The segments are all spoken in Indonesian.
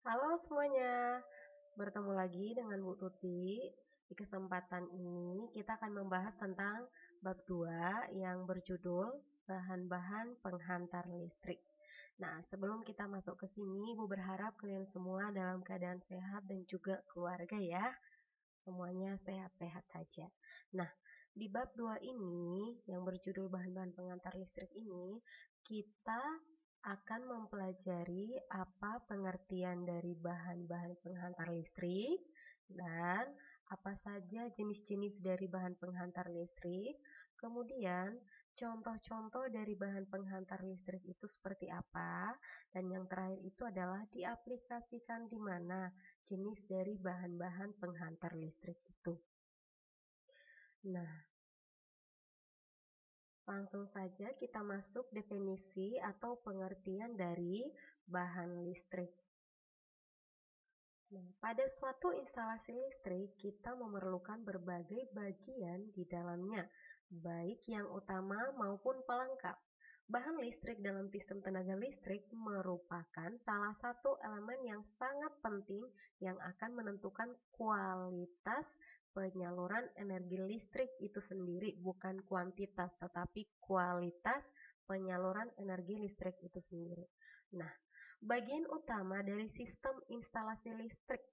Halo semuanya, bertemu lagi dengan Bu Tuti. Di kesempatan ini kita akan membahas tentang bab 2 yang berjudul bahan-bahan penghantar listrik. Nah, sebelum kita masuk ke sini, Ibu berharap kalian semua dalam keadaan sehat dan juga keluarga ya. Semuanya sehat-sehat saja. Nah, di bab 2 ini yang berjudul bahan-bahan penghantar listrik ini, kita akan mempelajari apa pengertian dari bahan-bahan penghantar listrik dan apa saja jenis-jenis dari bahan penghantar listrik. Kemudian, contoh-contoh dari bahan penghantar listrik itu seperti apa? Dan yang terakhir itu adalah diaplikasikan di mana jenis dari bahan-bahan penghantar listrik itu. Nah, langsung saja kita masuk definisi atau pengertian dari bahan listrik. Nah, pada suatu instalasi listrik, kita memerlukan berbagai bagian di dalamnya, baik yang utama maupun pelengkap. Bahan listrik dalam sistem tenaga listrik merupakan salah satu elemen yang sangat penting yang akan menentukan kualitas penyaluran energi listrik itu sendiri, bukan kuantitas, tetapi kualitas penyaluran energi listrik itu sendiri. Nah, bagian utama dari sistem instalasi listrik,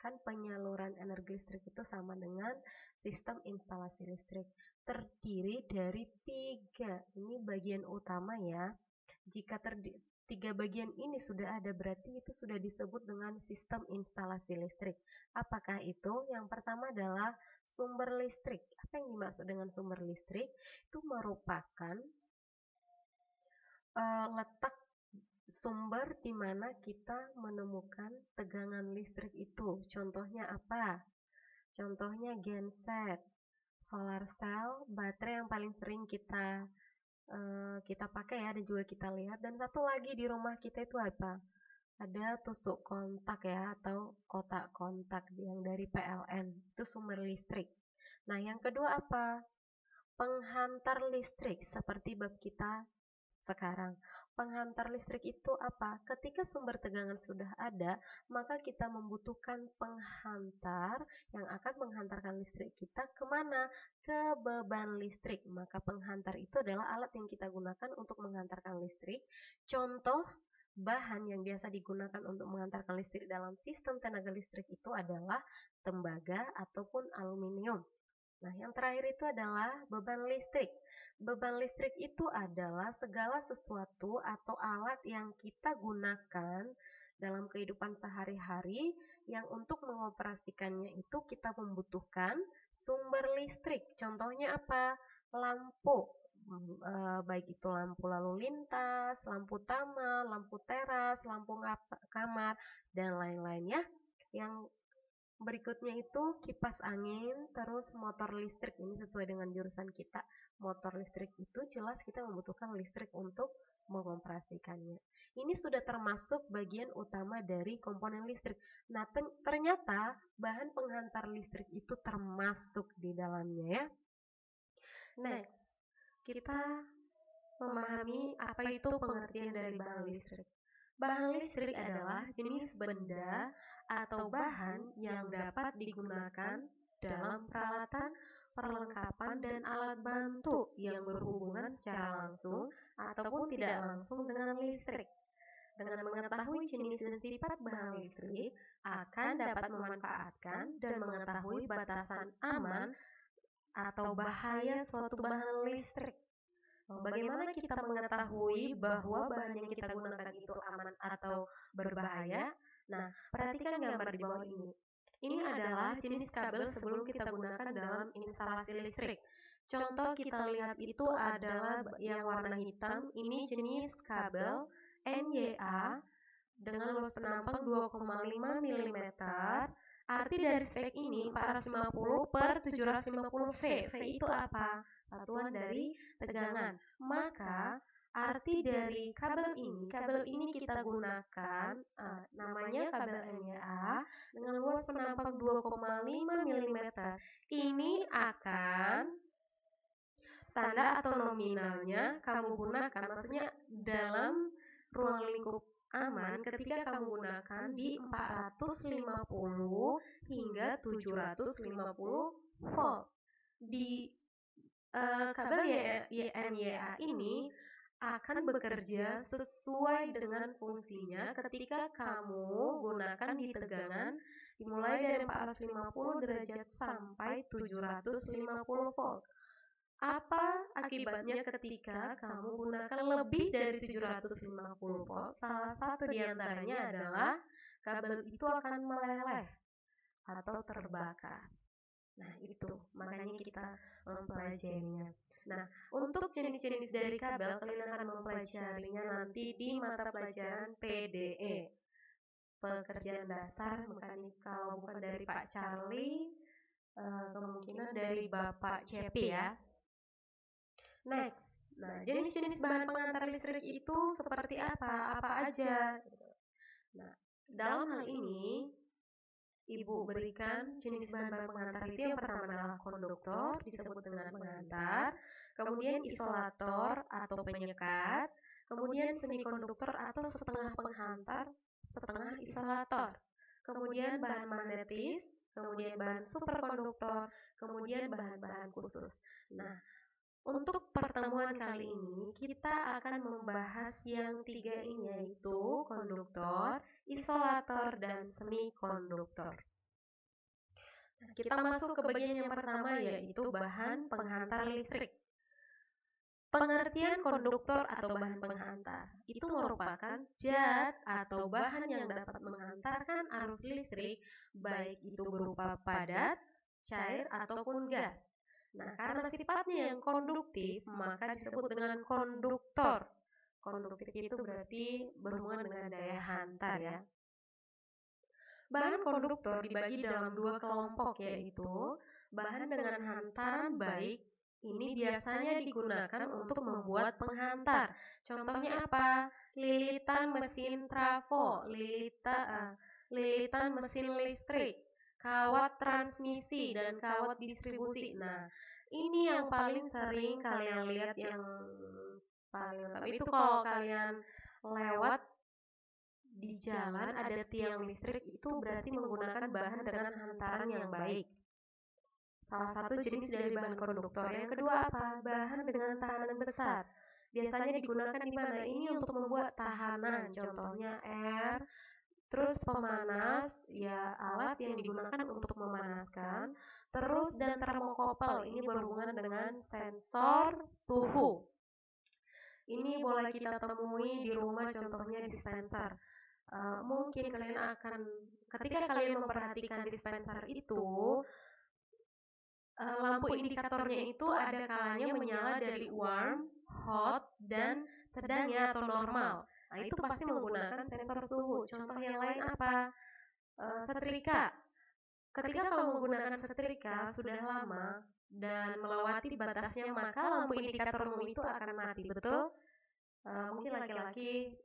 kan penyaluran energi listrik itu sama dengan sistem instalasi listrik, terdiri dari 3. Ini bagian utama ya. Jika tiga bagian ini sudah ada, berarti itu sudah disebut dengan sistem instalasi listrik. Apakah itu? Yang pertama adalah sumber listrik. Apa yang dimaksud dengan sumber listrik? Itu merupakan letak sumber di mana kita menemukan tegangan listrik itu. Contohnya apa? Contohnya genset, solar cell, baterai yang paling sering kita pakai ya, dan juga kita lihat. Dan satu lagi di rumah kita itu apa? Ada tusuk kontak ya, atau kotak kontak yang dari PLN. Itu sumber listrik. Nah, yang kedua apa? Penghantar listrik, seperti bab kita sekarang. Penghantar listrik itu apa? Ketika sumber tegangan sudah ada, maka kita membutuhkan penghantar yang akan menghantarkan listrik kita kemana? Ke beban listrik. Maka penghantar itu adalah alat yang kita gunakan untuk menghantarkan listrik. Contoh bahan yang biasa digunakan untuk menghantarkan listrik dalam sistem tenaga listrik itu adalah tembaga ataupun aluminium. Nah, yang terakhir itu adalah beban listrik. Beban listrik itu adalah segala sesuatu atau alat yang kita gunakan dalam kehidupan sehari-hari yang untuk mengoperasikannya itu kita membutuhkan sumber listrik. Contohnya apa? Lampu. Baik itu lampu lalu lintas, lampu taman, lampu teras, lampu kamar, dan lain-lainnya. Yang berikutnya itu kipas angin, terus motor listrik. Ini sesuai dengan jurusan kita. Motor listrik itu jelas kita membutuhkan listrik untuk mengoperasikannya. Ini sudah termasuk bagian utama dari komponen listrik. Nah, ternyata bahan penghantar listrik itu termasuk di dalamnya ya. Next, kita memahami apa itu pengertian dari bahan listrik. Bahan listrik adalah jenis benda atau bahan yang dapat digunakan dalam peralatan, perlengkapan, dan alat bantu yang berhubungan secara langsung ataupun tidak langsung dengan listrik. Dengan mengetahui jenis dan sifat bahan listrik, akan dapat memanfaatkan dan mengetahui batasan aman atau bahaya suatu bahan listrik. Bagaimana kita mengetahui bahwa bahan yang kita gunakan itu aman atau berbahaya? Nah, perhatikan gambar di bawah ini. Ini adalah jenis kabel sebelum kita gunakan dalam instalasi listrik. Contoh kita lihat itu adalah yang warna hitam. Ini jenis kabel NYA dengan luas penampang 2,5 mm. Arti dari spek ini 450 per 750 V. V itu apa? Satuan dari tegangan. Maka arti dari kabel ini kita gunakan namanya kabel NYA dengan luas penampang 2,5 mm. Ini akan standar atau nominalnya kamu gunakan, maksudnya dalam ruang lingkup aman ketika kamu gunakan di 450 hingga 750 volt. Di kabel YNYA ini akan bekerja sesuai dengan fungsinya ketika kamu gunakan di tegangan dimulai dari 450 derajat sampai 750 volt. Apa akibatnya ketika kamu gunakan lebih dari 750 volt? Salah satu diantaranya adalah kabel itu akan meleleh atau terbakar. Nah, itu makanya kita mempelajarinya. Nah, untuk jenis-jenis dari kabel kalian akan mempelajarinya nanti di mata pelajaran PDE, pekerjaan dasar mekanik. Kalau bukan dari Pak Charlie, kemungkinan dari Bapak Cepi ya. Next, nah jenis-jenis bahan pengantar listrik itu seperti apa? Apa aja? Nah, dalam hal ini Ibu berikan jenis bahan-bahan pengantar itu yang pertama adalah konduktor, disebut dengan pengantar, kemudian isolator atau penyekat, kemudian semikonduktor atau setengah penghantar, setengah isolator, kemudian bahan magnetis, kemudian bahan superkonduktor, kemudian bahan-bahan khusus. Nah, untuk pertemuan kali ini kita akan membahas yang tiga ini, yaitu konduktor, isolator, dan semikonduktor. Kita masuk ke bagian yang pertama, yaitu bahan penghantar listrik. Pengertian konduktor atau bahan penghantar itu merupakan zat atau bahan yang dapat menghantarkan arus listrik, baik itu berupa padat, cair, ataupun gas. Nah, karena sifatnya yang konduktif, maka disebut dengan konduktor. Konduktif itu berarti berhubungan dengan daya hantar ya. Bahan konduktor dibagi dalam dua kelompok, yaitu bahan dengan hantaran baik. Ini biasanya digunakan untuk membuat penghantar. Contohnya apa? Lilitan mesin trafo, lilitan mesin listrik, kawat transmisi, dan kawat distribusi. Nah, ini yang paling sering kalian lihat, yang paling lengkap itu kalau kalian lewat di jalan ada tiang listrik, itu berarti menggunakan bahan dengan hantaran yang baik. Salah satu jenis dari bahan konduktor. Yang kedua apa? Bahan dengan tahanan besar. Biasanya digunakan di mana? Ini untuk membuat tahanan, contohnya air. Terus pemanas, ya alat yang digunakan untuk memanaskan. Terus dan termokopel, ini berhubungan dengan sensor suhu. Ini boleh kita temui di rumah, contohnya dispenser. Mungkin kalian akan, ketika kalian memperhatikan dispenser itu, lampu indikatornya itu ada kalanya menyala dari warm, hot, dan sedangnya atau normal. Nah, itu pasti menggunakan sensor suhu. Contoh yang lain apa? Setrika. Ketika kamu menggunakan setrika sudah lama dan melewati batasnya, maka lampu indikatormu itu akan mati, betul? Mungkin laki-laki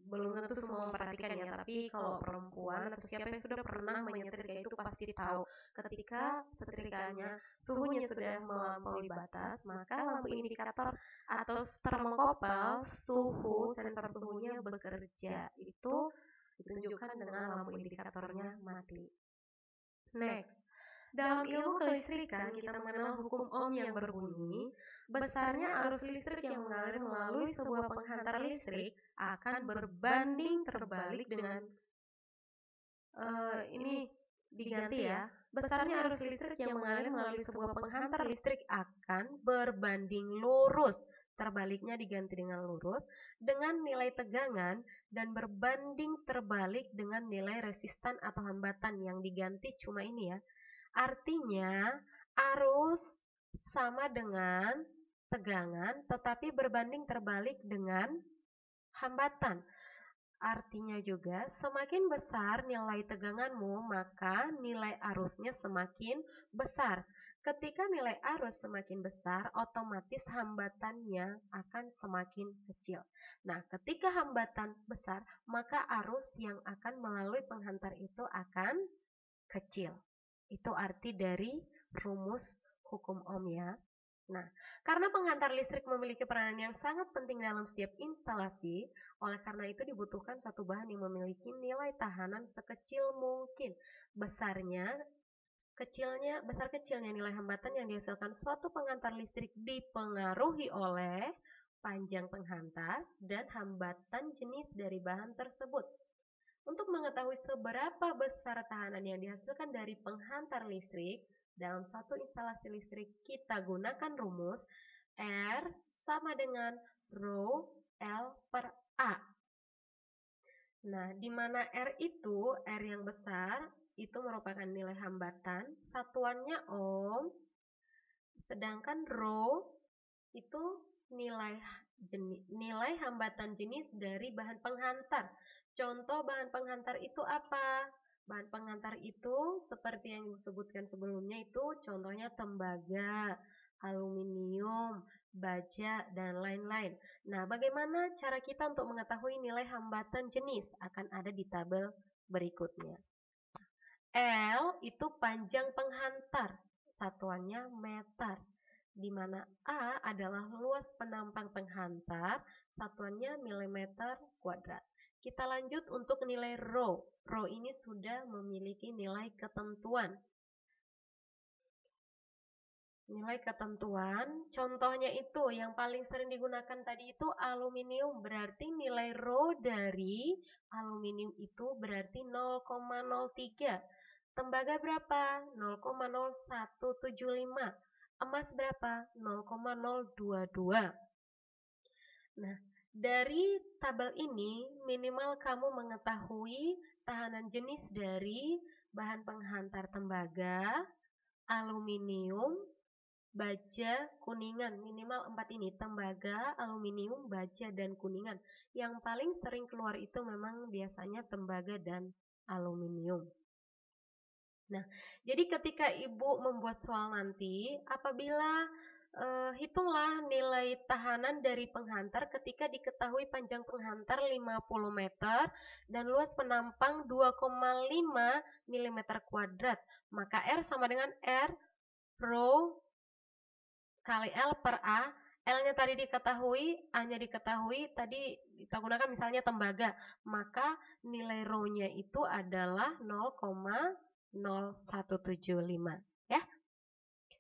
belum tentu semua memperhatikannya, tapi kalau perempuan atau siapa yang sudah pernah menyetrika itu pasti tahu ketika setrikanya suhunya sudah melampaui batas, maka lampu indikator atau termokopel suhu, sensor suhunya bekerja. Itu ditunjukkan dengan lampu indikatornya mati. Next, dalam ilmu kelistrikan kita mengenal hukum Ohm yang berbunyi, besarnya arus listrik yang mengalir melalui sebuah penghantar listrik akan berbanding terbalik dengan ini diganti ya. Besarnya arus listrik yang mengalir melalui sebuah penghantar listrik akan berbanding lurus. Terbaliknya diganti dengan lurus dengan nilai tegangan dan berbanding terbalik dengan nilai resistan atau hambatan, yang diganti cuma ini ya. Artinya arus sama dengan tegangan tetapi berbanding terbalik dengan hambatan. Artinya juga semakin besar nilai teganganmu, maka nilai arusnya semakin besar. Ketika nilai arus semakin besar, otomatis hambatannya akan semakin kecil. Nah, ketika hambatan besar, maka arus yang akan melalui penghantar itu akan kecil. Itu arti dari rumus hukum Ohm ya. Nah, karena penghantar listrik memiliki peranan yang sangat penting dalam setiap instalasi, oleh karena itu dibutuhkan satu bahan yang memiliki nilai tahanan sekecil mungkin. Besar kecilnya nilai hambatan yang dihasilkan suatu penghantar listrik dipengaruhi oleh panjang penghantar dan hambatan jenis dari bahan tersebut. Untuk mengetahui seberapa besar tahanan yang dihasilkan dari penghantar listrik dalam suatu instalasi listrik, kita gunakan rumus R sama dengan Rho L per A. Nah, di mana R itu, R yang besar, itu merupakan nilai hambatan, satuannya ohm, sedangkan Rho itu nilai hambatan jenis dari bahan penghantar. Contoh bahan penghantar itu apa? Bahan penghantar itu seperti yang disebutkan sebelumnya itu contohnya tembaga, aluminium, baja, dan lain-lain. Nah, bagaimana cara kita untuk mengetahui nilai hambatan jenis? Akan ada di tabel berikutnya. L itu panjang penghantar, satuannya meter, di mana A adalah luas penampang penghantar, satuannya milimeter kuadrat. Kita lanjut untuk nilai Rho. Rho ini sudah memiliki nilai ketentuan. Nilai ketentuan, contohnya itu yang paling sering digunakan tadi itu aluminium, berarti nilai Rho dari aluminium itu berarti 0,03. Tembaga berapa? 0,0175. Emas berapa? 0,022. Nah, dari tabel ini minimal kamu mengetahui tahanan jenis dari bahan penghantar tembaga, aluminium, baja, kuningan. Minimal 4 ini, tembaga, aluminium, baja, dan kuningan. Yang paling sering keluar itu memang biasanya tembaga dan aluminium. Nah, jadi ketika Ibu membuat soal nanti, apabila hitunglah nilai tahanan dari penghantar ketika diketahui panjang penghantar 50 meter dan luas penampang 2,5 mm kuadrat. Maka R sama dengan R Rho kali L per A. L-nya tadi diketahui, A-nya diketahui, tadi kita gunakan misalnya tembaga. Maka nilai Rho-nya itu adalah 0,0175 ya.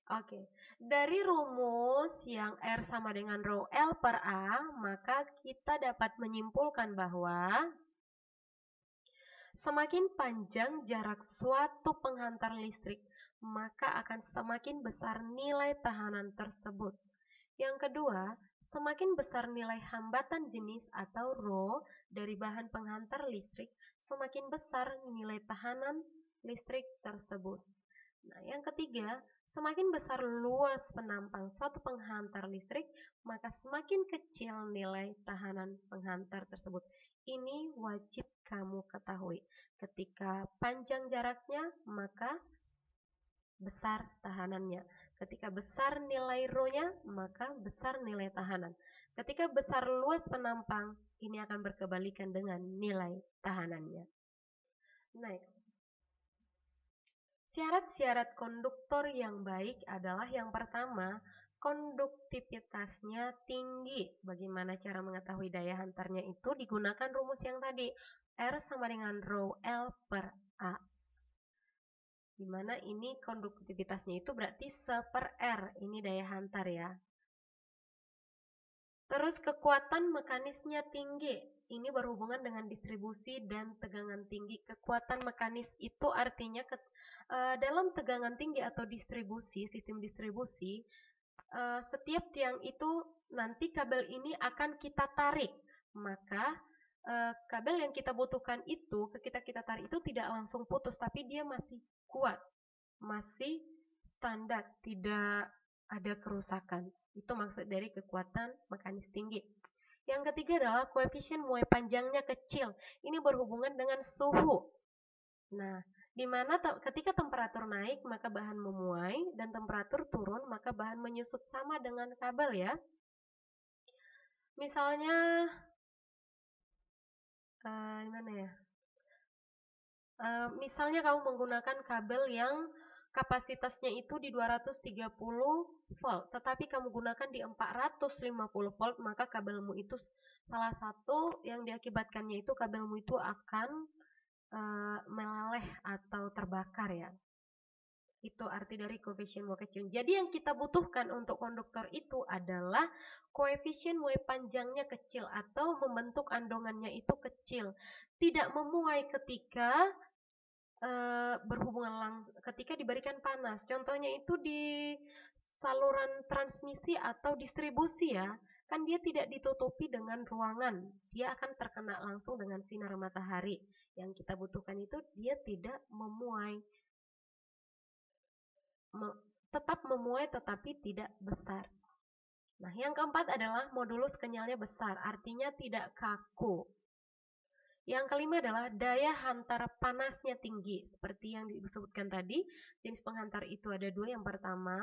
Oke, dari rumus yang R sama dengan Rho L per A, maka kita dapat menyimpulkan bahwa semakin panjang jarak suatu penghantar listrik, maka akan semakin besar nilai tahanan tersebut. Yang kedua, semakin besar nilai hambatan jenis atau Rho dari bahan penghantar listrik, semakin besar nilai tahanan listrik tersebut. Nah, yang ketiga, semakin besar luas penampang suatu penghantar listrik, maka semakin kecil nilai tahanan penghantar tersebut. Ini wajib kamu ketahui. Ketika panjang jaraknya, maka besar tahanannya. Ketika besar nilai Rho-nya, maka besar nilai tahanan. Ketika besar luas penampang, ini akan berkebalikan dengan nilai tahanannya. Next. Syarat-syarat konduktor yang baik adalah yang pertama, konduktivitasnya tinggi. Bagaimana cara mengetahui daya hantarnya itu? Digunakan rumus yang tadi, R sama dengan Rho L per A. Dimana ini konduktivitasnya itu berarti 1/R, ini daya hantar ya. Terus kekuatan mekanisnya tinggi, ini berhubungan dengan distribusi dan tegangan tinggi. Kekuatan mekanis itu artinya dalam tegangan tinggi atau distribusi, sistem distribusi, setiap tiang itu nanti kabel ini akan kita tarik. Maka kabel yang kita butuhkan itu, ketika kita tarik itu tidak langsung putus, tapi dia masih kuat, masih standar, tidak ada kerusakan. Itu maksud dari kekuatan mekanis tinggi. Yang ketiga adalah koefisien muai panjangnya kecil. Ini berhubungan dengan suhu. Nah, di mana ketika temperatur naik maka bahan memuai dan temperatur turun maka bahan menyusut, sama dengan kabel ya. Misalnya gimana ya? Misalnya kamu menggunakan kabel yang kapasitasnya itu di 230 volt, tetapi kamu gunakan di 450 volt, maka kabelmu itu salah satu yang diakibatkannya itu kabelmu itu akan meleleh atau terbakar ya. Itu arti dari koefisien W kecil. Jadi yang kita butuhkan untuk konduktor itu adalah koefisien W panjangnya kecil atau membentuk andongannya itu kecil. Tidak memuai ketika ketika diberikan panas. Contohnya itu di saluran transmisi atau distribusi ya. Kan dia tidak ditutupi dengan ruangan. Dia akan terkena langsung dengan sinar matahari. Yang kita butuhkan itu dia tidak memuai. Tetap memuai tetapi tidak besar. Nah, yang keempat adalah modulus kenyalnya besar, artinya tidak kaku. Yang kelima adalah daya hantar panasnya tinggi. Seperti yang disebutkan tadi, jenis penghantar itu ada dua. Yang pertama,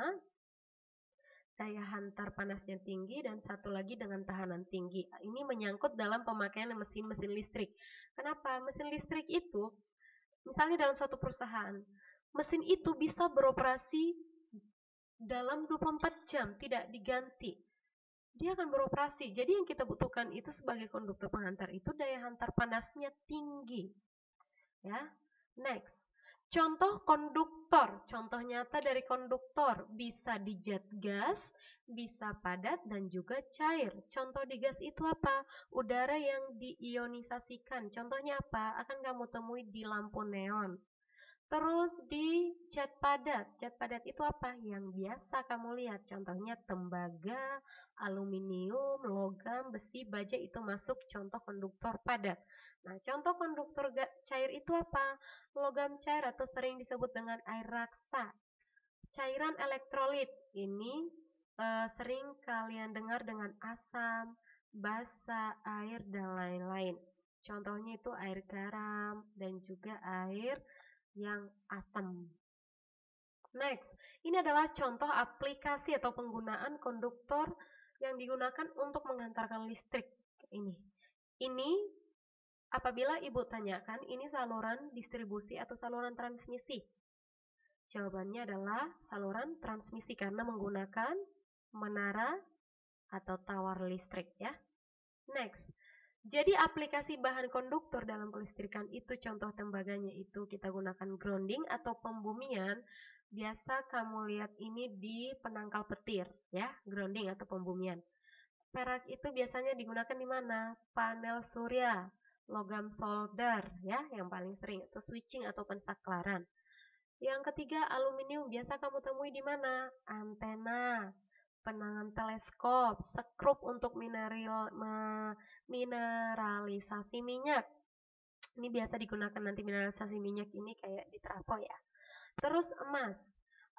daya hantar panasnya tinggi, dan satu lagi dengan tahanan tinggi. Ini menyangkut dalam pemakaian mesin-mesin listrik. Kenapa? Mesin listrik itu, misalnya dalam satu perusahaan, mesin itu bisa beroperasi dalam 24 jam, tidak diganti. Dia akan beroperasi. Jadi yang kita butuhkan itu sebagai konduktor penghantar itu daya hantar panasnya tinggi. Ya. Next. Contoh konduktor. Contoh nyata dari konduktor bisa di jet gas, bisa padat dan juga cair. Contoh di gas itu apa? Udara yang diionisasikan. Contohnya apa? Akan kamu temui di lampu neon. Terus di cat padat. Cat padat itu apa? Yang biasa kamu lihat. Contohnya tembaga, aluminium, logam, besi, baja itu masuk contoh konduktor padat. Nah, contoh konduktor cair itu apa? Logam cair atau sering disebut dengan air raksa. Cairan elektrolit ini sering kalian dengar dengan asam, basa, air, dan lain-lain. Contohnya itu air garam dan juga air yang asam. Next, ini adalah contoh aplikasi atau penggunaan konduktor yang digunakan untuk menghantarkan listrik. Ini apabila ibu tanyakan, ini saluran distribusi atau saluran transmisi? Jawabannya adalah saluran transmisi karena menggunakan menara atau tower listrik ya. Next. Jadi aplikasi bahan konduktor dalam kelistrikan itu contoh tembaganya itu kita gunakan grounding atau pembumian. Biasa kamu lihat ini di penangkal petir ya, grounding atau pembumian. Perak itu biasanya digunakan di mana? Panel surya, logam solder ya yang paling sering, atau switching atau pensaklaran. Yang ketiga aluminium biasa kamu temui di mana? Antena, penangan teleskop, sekrup untuk mineralisasi minyak. Ini biasa digunakan nanti mineralisasi minyak ini kayak di trafo ya. Terus emas.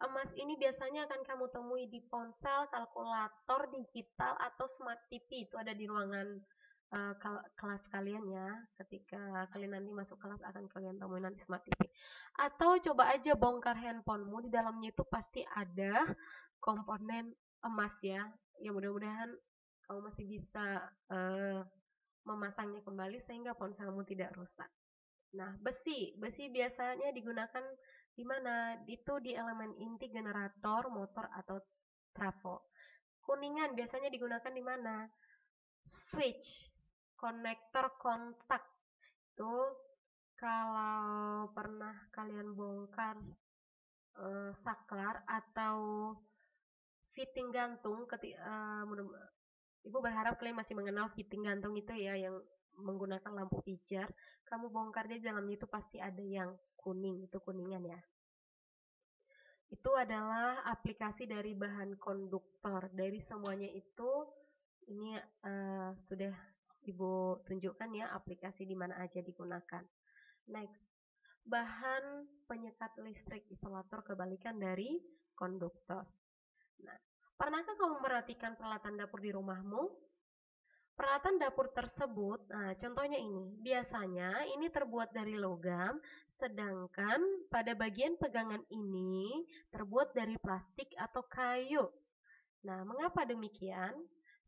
Emas ini biasanya akan kamu temui di ponsel, kalkulator digital atau smart TV. Itu ada di ruangan kelas kalian ya. Ketika kalian nanti masuk kelas akan kalian temui nanti smart TV. Atau coba aja bongkar handphonemu, di dalamnya itu pasti ada komponen emas ya. Ya mudah-mudahan kamu masih bisa memasangnya kembali sehingga ponselmu tidak rusak. Nah, besi biasanya digunakan di mana? Itu di elemen inti generator, motor atau trafo. Kuningan biasanya digunakan di mana? Switch, konektor kontak. Itu kalau pernah kalian bongkar saklar atau fitting gantung, ibu berharap kalian masih mengenal fitting gantung itu ya, yang menggunakan lampu pijar. Kamu bongkar di dalamnya itu pasti ada yang kuning, itu kuningan ya. Itu adalah aplikasi dari bahan konduktor. Dari semuanya itu ini sudah ibu tunjukkan ya aplikasi di mana aja digunakan. Next, bahan penyekat listrik, isolator kebalikan dari konduktor. Nah, pernahkah kamu memperhatikan peralatan dapur di rumahmu? Peralatan dapur tersebut, nah contohnya ini, biasanya ini terbuat dari logam, sedangkan pada bagian pegangan ini terbuat dari plastik atau kayu. Nah, mengapa demikian?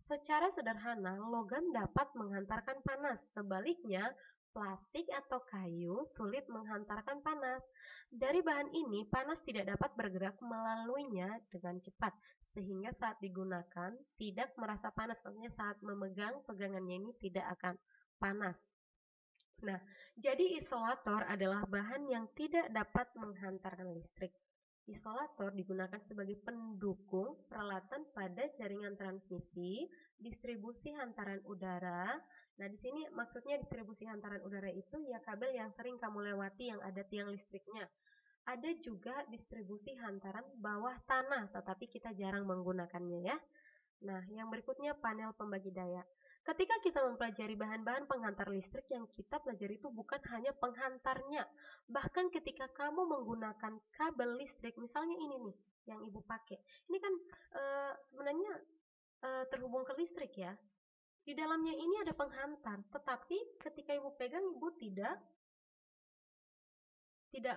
Secara sederhana, logam dapat menghantarkan panas. Sebaliknya, Plastik atau kayu sulit menghantarkan panas. Dari bahan ini, panas tidak dapat bergerak melaluinya dengan cepat, sehingga saat digunakan tidak merasa panas. Maksudnya saat memegang pegangannya ini tidak akan panas. Nah, jadi isolator adalah bahan yang tidak dapat menghantarkan listrik. Isolator digunakan sebagai pendukung peralatan pada jaringan transmisi, distribusi hantaran udara. Nah, di sini maksudnya distribusi hantaran udara itu ya kabel yang sering kamu lewati yang ada tiang listriknya. Ada juga distribusi hantaran bawah tanah, tetapi kita jarang menggunakannya ya. Nah, yang berikutnya panel pembagi daya. Ketika kita mempelajari bahan-bahan penghantar listrik, yang kita pelajari itu bukan hanya penghantarnya. Bahkan ketika kamu menggunakan kabel listrik, misalnya ini nih yang ibu pakai. Ini kan sebenarnya terhubung ke listrik ya. Di dalamnya ini ada penghantar, tetapi ketika ibu pegang, ibu tidak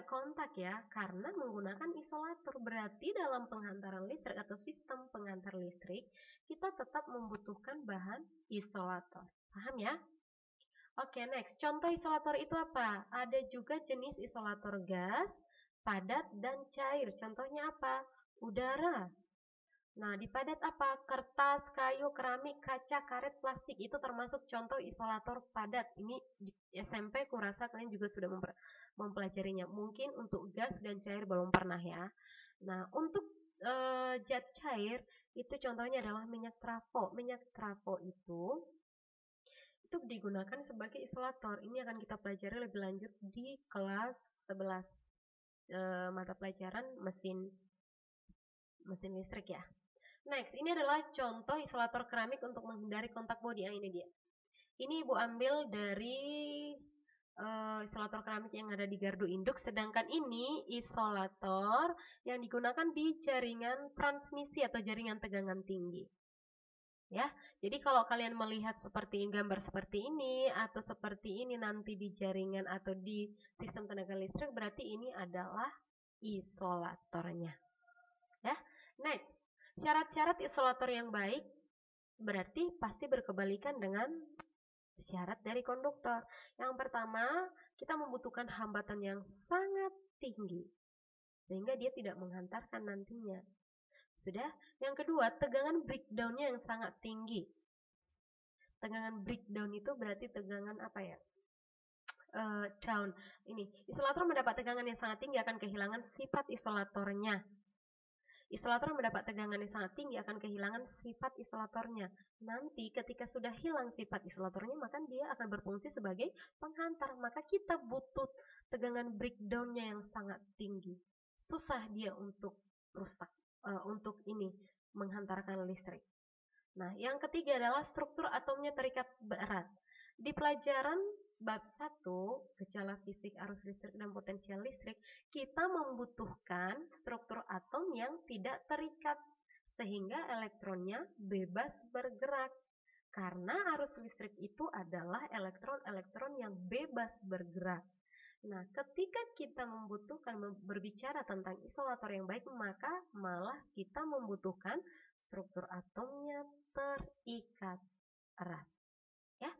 kontak ya, karena menggunakan isolator. Berarti dalam penghantaran listrik atau sistem penghantar listrik, kita tetap membutuhkan bahan isolator. Paham ya? Oke, next. Contoh isolator itu apa? Ada juga jenis isolator gas, padat, dan cair. Contohnya apa? Udara. Nah, di padat apa? Kertas, kayu, keramik, kaca, karet, plastik. Itu termasuk contoh isolator padat. Ini di SMP kurasa kalian juga sudah mempelajarinya. Mungkin untuk gas dan cair belum pernah ya. Nah, untuk zat cair itu contohnya adalah minyak trafo. Minyak trafo itu digunakan sebagai isolator. Ini akan kita pelajari lebih lanjut di kelas 11 mata pelajaran mesin listrik ya. Next, ini adalah contoh isolator keramik untuk menghindari kontak bodi. Ini dia. Ini ibu ambil dari isolator keramik yang ada di gardu induk, sedangkan ini isolator yang digunakan di jaringan transmisi atau jaringan tegangan tinggi. Ya, jadi kalau kalian melihat seperti gambar seperti ini atau seperti ini nanti di jaringan atau di sistem tenaga listrik, berarti ini adalah isolatornya. Ya, next, syarat-syarat isolator yang baik berarti pasti berkebalikan dengan syarat dari konduktor. Yang pertama, kita membutuhkan hambatan yang sangat tinggi sehingga dia tidak menghantarkan nantinya. Sudah. Yang kedua, tegangan breakdown-nya yang sangat tinggi. Tegangan breakdown itu berarti tegangan apa ya? Down. Ini, isolator mendapat tegangan yang sangat tinggi akan kehilangan sifat isolatornya. Isolator mendapat tegangan yang sangat tinggi akan kehilangan sifat isolatornya. Nanti ketika sudah hilang sifat isolatornya, maka dia akan berfungsi sebagai penghantar. Maka kita butuh tegangan breakdown-nya yang sangat tinggi. Susah dia untuk rusak, untuk ini menghantarkan listrik. Nah, yang ketiga adalah struktur atomnya terikat erat. Di pelajaran bab 1, gejala fisik arus listrik dan potensial listrik, kita membutuhkan struktur atom yang tidak terikat sehingga elektronnya bebas bergerak. Karena arus listrik itu adalah elektron-elektron yang bebas bergerak. Nah, ketika kita membutuhkan berbicara tentang isolator yang baik, maka malah kita membutuhkan struktur atomnya terikat erat. Ya.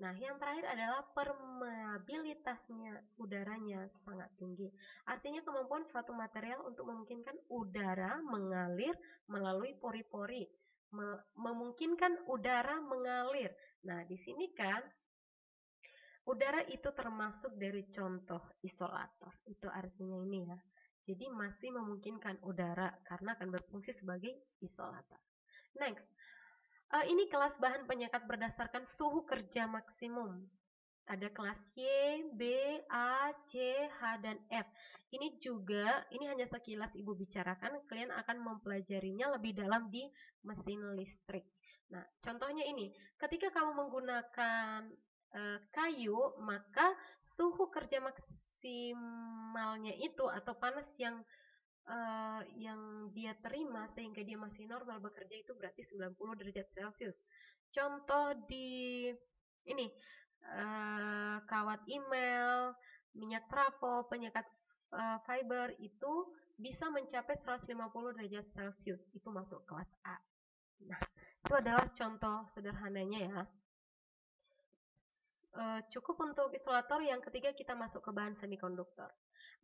Nah, yang terakhir adalah permeabilitasnya, udaranya sangat tinggi. Artinya kemampuan suatu material untuk memungkinkan udara mengalir melalui pori-pori, memungkinkan udara mengalir. Nah, di sini kan udara itu termasuk dari contoh isolator. Itu artinya ini ya. Jadi masih memungkinkan udara karena akan berfungsi sebagai isolator. Next. Ini kelas bahan penyekat berdasarkan suhu kerja maksimum. Ada kelas Y, B, A, C, H, dan F. Ini juga, ini hanya sekilas ibu bicarakan. Kalian akan mempelajarinya lebih dalam di mesin listrik. Nah, contohnya ini. Ketika kamu menggunakan kayu, maka suhu kerja maksimalnya itu atau panas yang dia terima sehingga dia masih normal bekerja itu berarti 90 derajat Celcius. Contoh di ini kawat email, minyak trafo, penyekat fiber itu bisa mencapai 150 derajat Celcius. Itu masuk kelas A. Nah, itu adalah contoh sederhananya ya. cukup untuk isolator. Yang ketiga kita masuk ke bahan semikonduktor.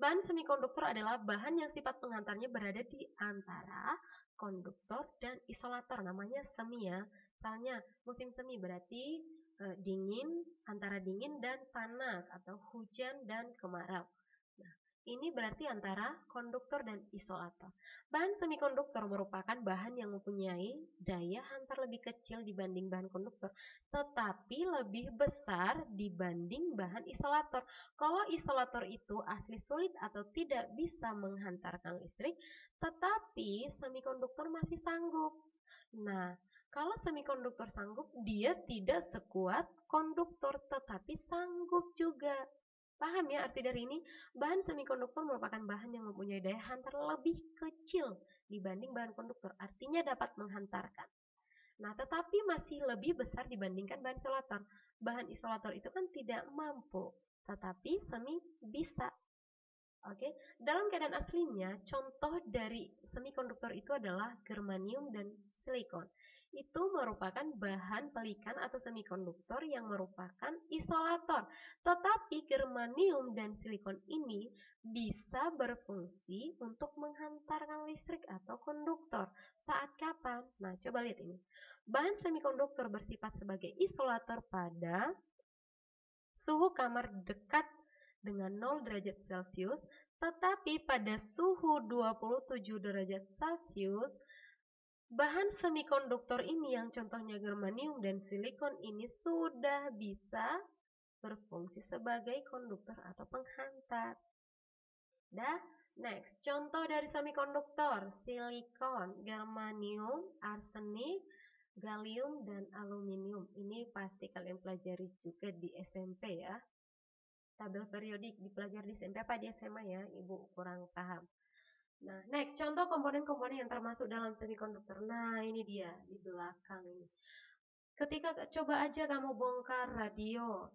Bahan semikonduktor adalah bahan yang sifat penghantarnya berada di antara konduktor dan isolator. Namanya semi ya. Misalnya musim semi berarti dingin, antara dingin dan panas, atau hujan dan kemarau. Nah, ini berarti antara konduktor dan isolator. Bahan semikonduktor merupakan bahan yang mempunyai daya hantar lebih kecil dibanding bahan konduktor, tetapi lebih besar dibanding bahan isolator. Kalau isolator itu asli sulit atau tidak bisa menghantarkan listrik, tetapi semikonduktor masih sanggup. Nah, kalau semikonduktor sanggup, dia tidak sekuat konduktor, tetapi sanggup juga. Paham ya arti dari ini? Bahan semikonduktor merupakan bahan yang mempunyai daya hantar lebih kecil dibanding bahan konduktor, artinya dapat menghantarkan. Nah, tetapi masih lebih besar dibandingkan bahan isolator. Bahan isolator itu kan tidak mampu, tetapi semi bisa. Oke, dalam keadaan aslinya, contoh dari semikonduktor itu adalah germanium dan silikon. Itu merupakan bahan pelikan atau semikonduktor yang merupakan isolator. Tetapi germanium dan silikon ini bisa berfungsi untuk menghantarkan listrik atau konduktor. Saat kapan? Nah, coba lihat ini. Bahan semikonduktor bersifat sebagai isolator pada suhu kamar dekat dengan 0 derajat Celcius, tetapi pada suhu 27 derajat Celcius, bahan semikonduktor ini yang contohnya germanium dan silikon ini sudah bisa berfungsi sebagai konduktor atau penghantar. Next, contoh dari semikonduktor: silikon, germanium, arsenik, gallium, dan aluminium. Ini pasti kalian pelajari juga di SMP ya. Tabel periodik dipelajari di SMP apa di SMA ya? Ibu kurang paham. Nah, next, contoh komponen-komponen yang termasuk dalam semikonduktor. Nah, ini dia di belakang ini. Ketika coba aja kamu bongkar radio,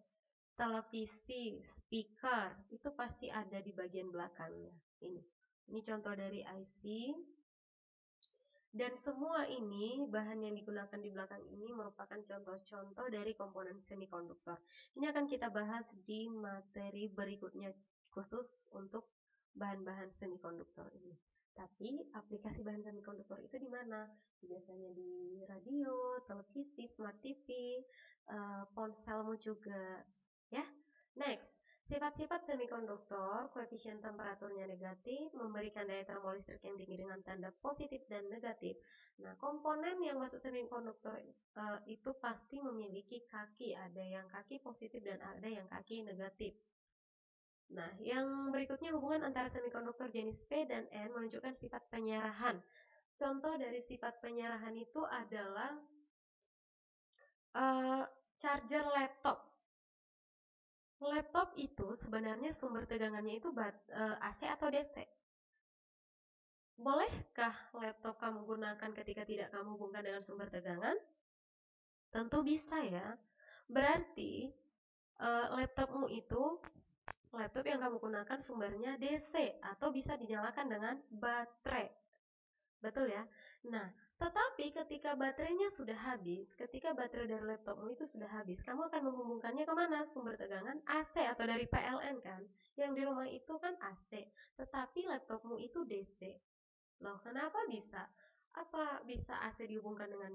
televisi, speaker, itu pasti ada di bagian belakangnya. Ini contoh dari IC. Dan semua ini, bahan yang digunakan di belakang ini merupakan contoh-contoh dari komponen semikonduktor. Ini akan kita bahas di materi berikutnya khusus untuk bahan-bahan semikonduktor ini. Tapi aplikasi bahan semikonduktor itu di mana? Biasanya di radio, televisi, smart TV, ponselmu juga. Ya, next. Sifat-sifat semikonduktor: koefisien temperaturnya negatif, memberikan daya termolistrik yang tinggi dengan tanda positif dan negatif. Nah, komponen yang masuk semikonduktor itu pasti memiliki kaki, ada yang kaki positif dan ada yang kaki negatif. Nah, yang berikutnya hubungan antara semikonduktor jenis P dan N menunjukkan sifat penyerahan. Contoh dari sifat penyerahan itu adalah charger laptop. Laptop itu sebenarnya sumber tegangannya itu AC atau DC. Bolehkah laptop kamu gunakan ketika tidak kamu hubungkan dengan sumber tegangan? Tentu bisa ya. Berarti laptopmu itu, laptop yang kamu gunakan sumbernya DC atau bisa dinyalakan dengan baterai. Betul ya? Nah, tetapi ketika baterainya sudah habis, ketika baterai dari laptopmu itu sudah habis, kamu akan menghubungkannya kemana? Sumber tegangan AC atau dari PLN kan? Yang di rumah itu kan AC, tetapi laptopmu itu DC. Loh, kenapa bisa? Apa bisa AC dihubungkan dengan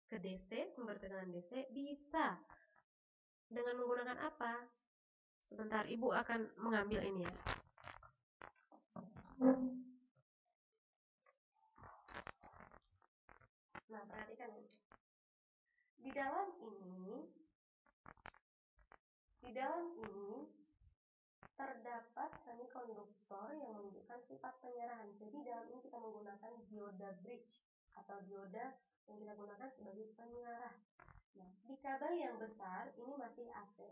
ke DC, sumber tegangan DC? Bisa. Dengan menggunakan apa? Sebentar, Ibu akan mengambil ini ya. Nah, perhatikan ini. Di dalam ini terdapat semikonduktor yang menunjukkan sifat penyerahan. Jadi dalam ini kita menggunakan dioda bridge atau dioda yang kita gunakan sebagai penyerah. Nah, di kabel yang besar ini masih AC.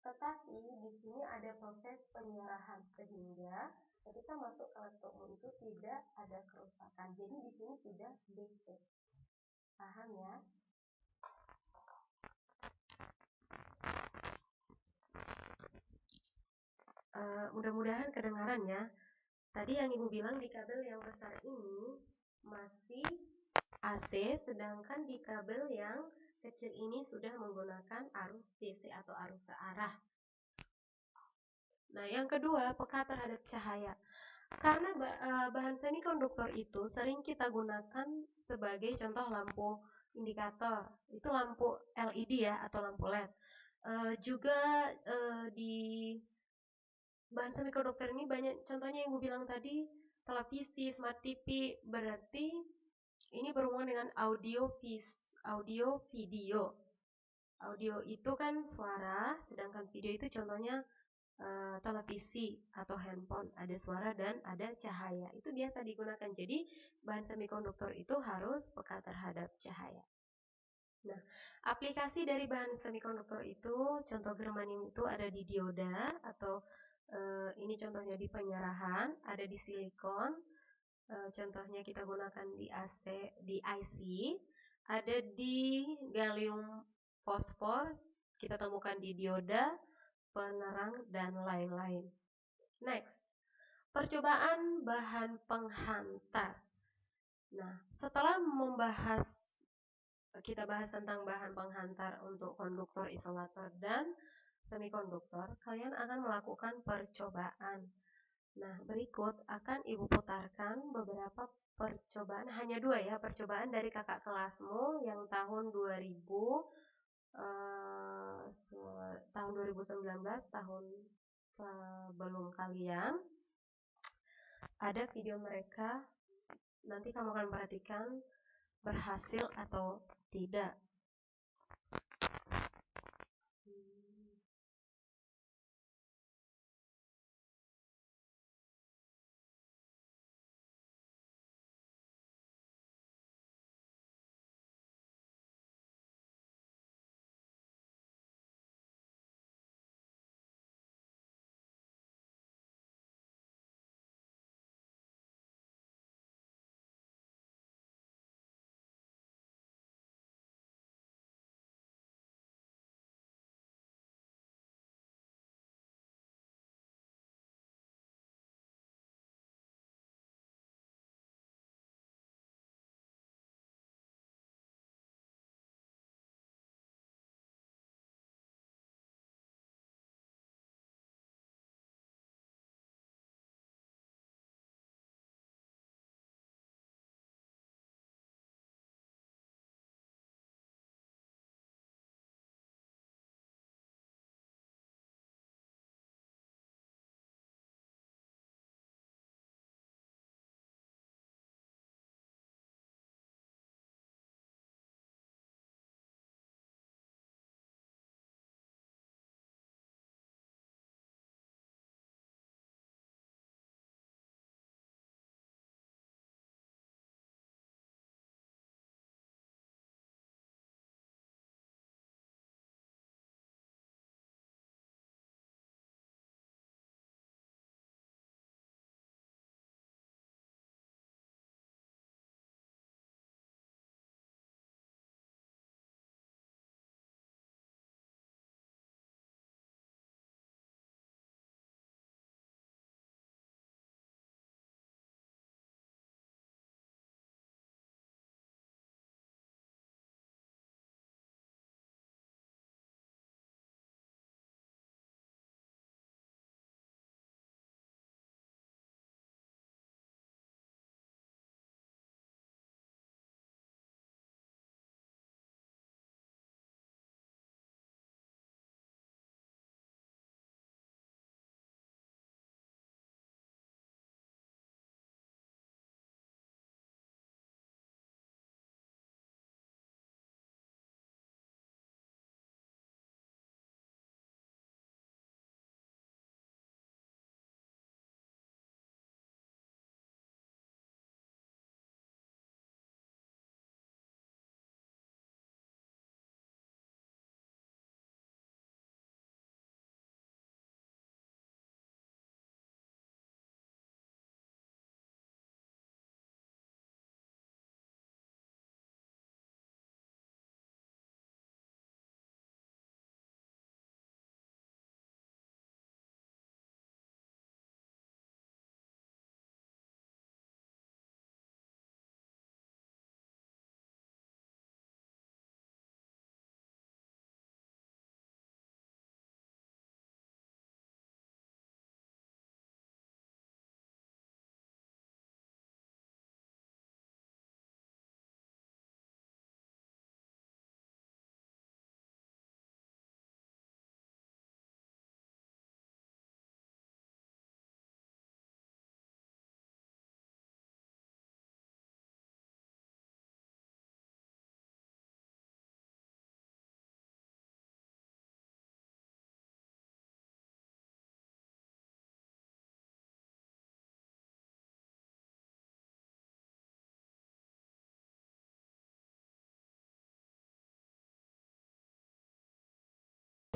Tetapi di sini ada proses penyerahan sehingga ketika masuk ke laptopmu itu tidak ada kerusakan. Jadi di sini sudah DC. Paham ya? Mudah-mudahan kedengaran ya. Tadi yang Ibu bilang di kabel yang besar ini masih AC, sedangkan di kabel yang kecil ini sudah menggunakan arus DC atau arus searah. Nah, yang kedua, peka terhadap cahaya. Karena bahan semikonduktor itu sering kita gunakan sebagai contoh lampu indikator, itu lampu LED ya atau lampu LED. Juga di bahan semikonduktor ini banyak contohnya yang gue bilang tadi, televisi, smart TV, berarti ini berhubungan dengan audio video. Audio itu kan suara, sedangkan video itu contohnya televisi atau handphone, ada suara dan ada cahaya. Itu biasa digunakan. Jadi bahan semikonduktor itu harus peka terhadap cahaya. Nah, aplikasi dari bahan semikonduktor itu, contoh germanium itu ada di dioda atau ini contohnya di penyerahan, ada di silikon, contohnya kita gunakan di AC, di IC, ada di gallium fosfor, kita temukan di dioda, penerang, dan lain-lain. Next, percobaan bahan penghantar. Nah, setelah kita bahas tentang bahan penghantar untuk konduktor, isolator, dan semikonduktor, kalian akan melakukan percobaan. Nah, berikut akan Ibu putarkan beberapa percobaan, hanya 2 ya, percobaan dari kakak kelasmu yang tahun 2019, tahun sebelum kalian. Ada video mereka, nanti kamu akan perhatikan berhasil atau tidak.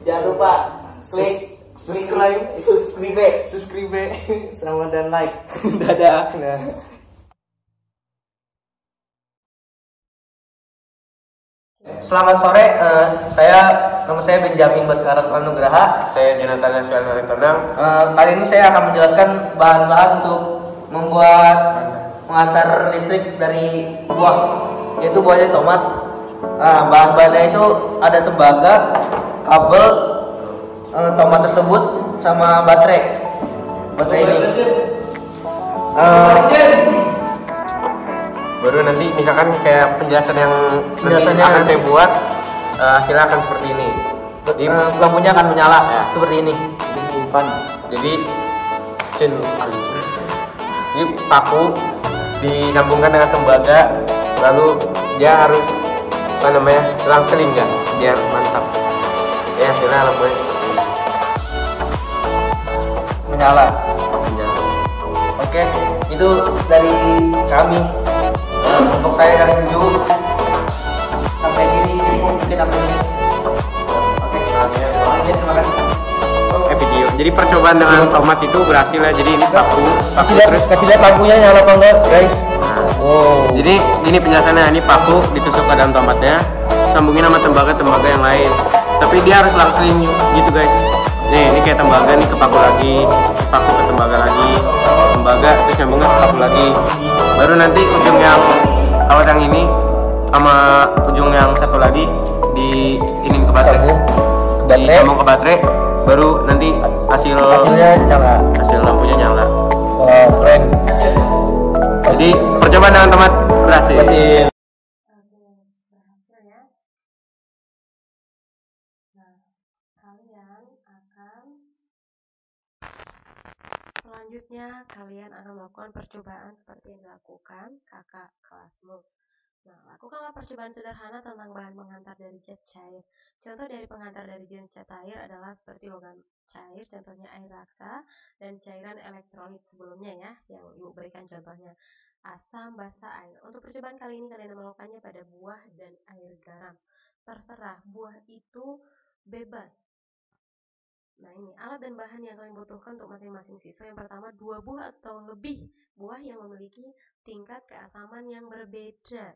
Jangan lupa klik subscribe sama dan like. Dadah. Nah. Selamat sore, nama saya Benjamin Baskara Nugraha. Saya Jonathan Yaswal Tonang. Kali ini saya akan menjelaskan bahan-bahan untuk membuat pengantar listrik dari buah, yaitu buahnya tomat. Bahan-bahannya itu ada tembaga, kabel, tomat tersebut, sama baterai ini. Baru nanti misalkan kayak penjelasannya akan saya buat, hasilnya akan seperti ini. Jadi lampunya akan menyala ya, seperti ini. Jadi paku disambungkan dengan tembaga, lalu dia harus selang-seling guys, biar mantap. Ya, hasilnya lampunya seperti ini. Menyala. Oke, itu dari kami. Untuk saya dari Ju sampai sini mungkin sampai ini. Oke, terima kasih. Video. Jadi percobaan dengan tomat itu berhasil ya. Jadi ini paku Terus kasih lihat lampunya nyala apa enggak, guys? Jadi ini penjelasannya, ini paku ditusuk ke dalam tomatnya, sambungin sama tembaga yang lain. Tapi dia harus langsung gitu guys. Nih, ini kayak tembaga nih ke paku lagi, paku ke tembaga lagi, tembaga terus nyambungnya ke paku lagi. Baru nanti ujung yang awet yang ini sama ujung yang satu lagi di ini ke baterai. Disambung ke baterai, baru nanti hasilnya nyala. Hasil lampunya nyala. Keren. Jadi percobaan dengan tomat berhasil. Berhasil ya. Nah, kalian akan melakukan percobaan seperti yang dilakukan kakak kelasmu. Nah, lakukanlah percobaan sederhana tentang bahan pengantar dari zat cair. Contoh dari pengantar dari jenis zat cair adalah seperti logam cair, contohnya air raksa, dan cairan elektrolit sebelumnya ya, yang Ibu berikan contohnya. Asam, basa, air. Untuk percobaan kali ini kalian melakukannya pada buah dan air garam. Terserah, buah itu bebas. Nah, ini alat dan bahan yang kalian butuhkan untuk masing-masing siswa. Yang pertama, 2 buah atau lebih buah yang memiliki tingkat keasaman yang berbeda.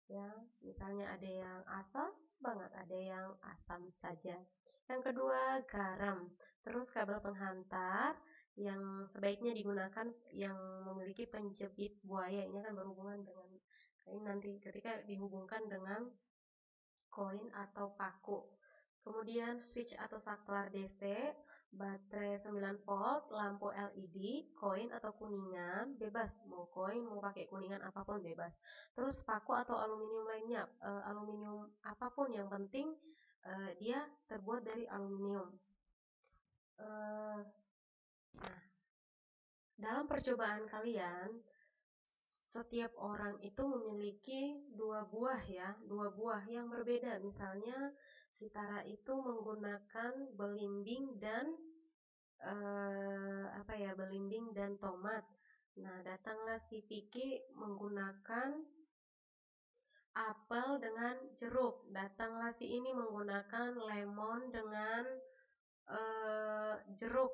Ya, misalnya ada yang asam banget, ada yang asam saja. Yang kedua, garam. Terus kabel penghantar yang sebaiknya digunakan yang memiliki penjepit buaya. Ini akan berhubungan dengan ini nanti ketika dihubungkan dengan koin atau paku. Kemudian switch atau saklar DC, baterai 9 volt, lampu LED, koin atau kuningan, bebas. Mau koin, mau pakai kuningan apapun bebas. Terus paku atau aluminium lainnya, aluminium apapun yang penting dia terbuat dari aluminium. Nah, dalam percobaan kalian, setiap orang itu memiliki 2 buah ya, 2 buah yang berbeda. Misalnya si Tara itu menggunakan belimbing dan belimbing dan tomat. Nah, datanglah si Vicky menggunakan apel dengan jeruk. Datanglah si ini menggunakan lemon dengan jeruk.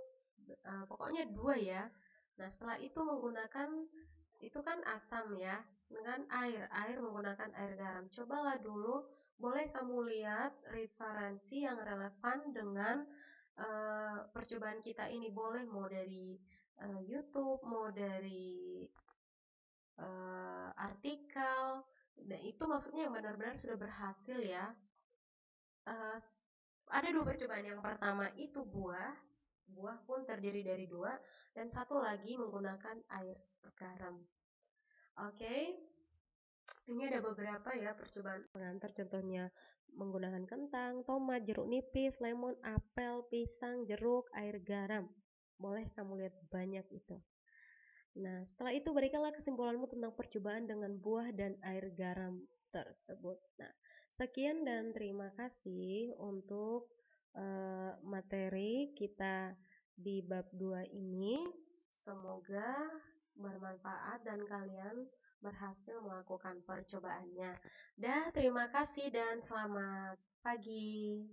Pokoknya 2 ya. Nah, setelah itu menggunakan, itu kan asam ya, dengan air menggunakan air garam. Cobalah dulu, boleh kamu lihat referensi yang relevan dengan percobaan kita ini. Boleh mau dari YouTube, mau dari artikel. Dan itu maksudnya yang benar-benar sudah berhasil ya. Ada 2 percobaan. Yang pertama itu buah pun terdiri dari 2, dan satu lagi menggunakan air garam. Oke. Ini ada beberapa ya percobaan pengantar, contohnya menggunakan kentang, tomat, jeruk nipis, lemon, apel, pisang, jeruk, air garam. Boleh kamu lihat banyak itu. Nah, setelah itu berikanlah kesimpulanmu tentang percobaan dengan buah dan air garam tersebut. Nah, sekian dan terima kasih untuk materi kita di bab 2 ini. Semoga bermanfaat dan kalian berhasil melakukan percobaannya. Terima kasih dan selamat pagi.